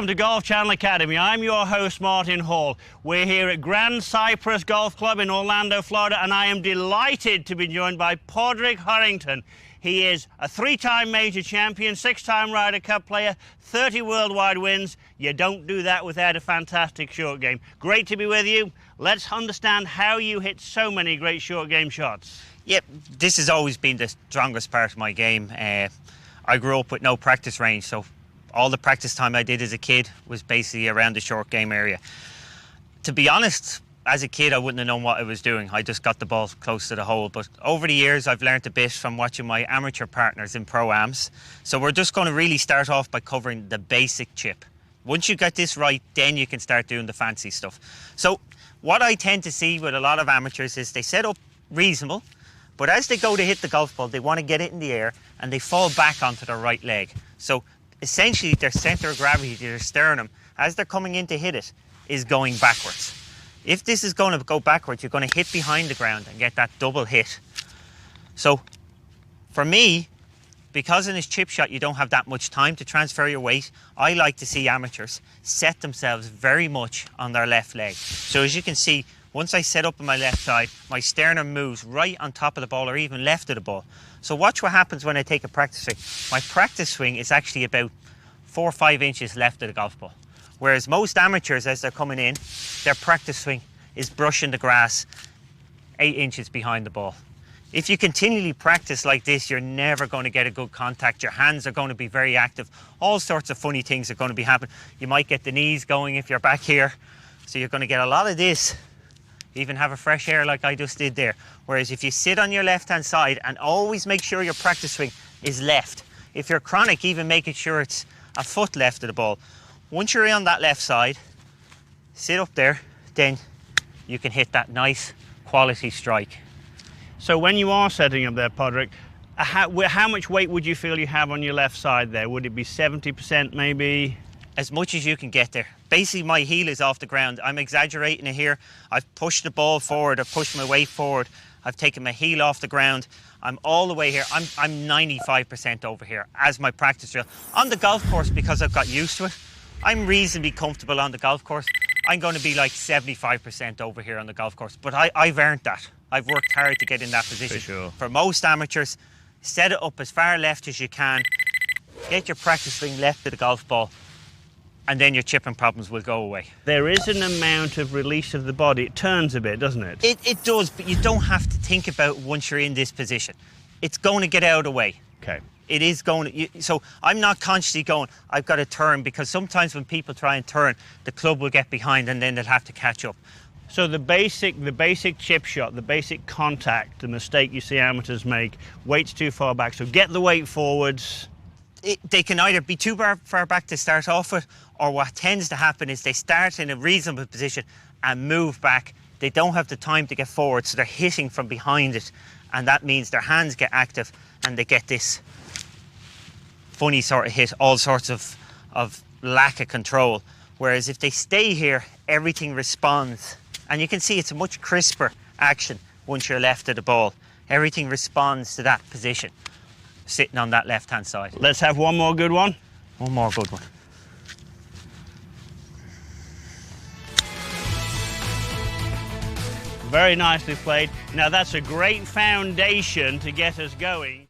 Welcome to Golf Channel Academy. I'm your host, Martin Hall. We're here at Grand Cypress Golf Club in Orlando, Florida, and I am delighted to be joined by Padraig Harrington. He is a three-time major champion, six-time Ryder Cup player, 30 worldwide wins. You don't do that without a fantastic short game. Great to be with you. Let's understand how you hit so many great short game shots. Yep, this has always been the strongest part of my game. I grew up with no practice range, so all the practice time I did as a kid was basically around the short game area. To be honest, as a kid I wouldn't have known what I was doing. I just got the ball close to the hole. But over the years I've learned a bit from watching my amateur partners in Pro-Ams. So we're just going to really start off by covering the basic chip. Once you get this right, then you can start doing the fancy stuff. So what I tend to see with a lot of amateurs is they set up reasonable, but as they go to hit the golf ball, they want to get it in the air and they fall back onto their right leg. So essentially their center of gravity, their sternum, as they're coming in to hit it, is going backwards. If this is going to go backwards, you're going to hit behind the ground and get that double hit. So for me, because in this chip shot you don't have that much time to transfer your weight, I like to see amateurs set themselves very much on their left leg. So as you can see, once I set up on my left side, my sternum moves right on top of the ball or even left of the ball. So watch what happens when I take a practice swing. My practice swing is actually about 4 or 5 inches left of the golf ball. Whereas most amateurs, as they're coming in, their practice swing is brushing the grass 8 inches behind the ball. If you continually practice like this, you're never going to get a good contact. Your hands are going to be very active. All sorts of funny things are going to be happening. You might get the knees going if you're back here. So you're going to get a lot of this. Even have a fresh air like I just did there. Whereas if you sit on your left-hand side and always make sure your practice swing is left. If you're chronic, even making sure it's a foot left of the ball. Once you're on that left side, sit up there, then you can hit that nice quality strike. So when you are setting up there, Padraig, how much weight would you feel you have on your left side there? Would it be 70% maybe? As much as you can get there. Basically my heel is off the ground. I'm exaggerating it here. I've pushed the ball forward, I've pushed my weight forward, I've taken my heel off the ground. I'm all the way here. I'm 95% over here as my practice drill. On the golf course, because I've got used to it, I'm reasonably comfortable on the golf course. I'm going to be like 75% over here on the golf course, but I've earned that. I've worked hard to get in that position. For sure. For most amateurs, set it up as far left as you can, get your practice swing left of the golf ball, and then your chipping problems will go away. There is an amount of release of the body. It turns a bit, doesn't it? It does, but you don't have to think about it once you're in this position. It's going to get out of the way. Okay. It is going to, so I'm not consciously going, I've got to turn, because sometimes when people try and turn, the club will get behind and then they'll have to catch up. So the basic chip shot, the basic contact, the mistake you see amateurs make, weight's too far back. So get the weight forwards. They can either be too far back to start off with, or what tends to happen is they start in a reasonable position and move back. They don't have the time to get forward, so they're hitting from behind it, and that means their hands get active and they get this funny sort of hit, all sorts of lack of control. Whereas if they stay here, everything responds, and you can see it's a much crisper action once you're left of the ball. Everything responds to that position, sitting on that left-hand side. Let's have one more good one. One more good one. Very nicely played. Now that's a great foundation to get us going.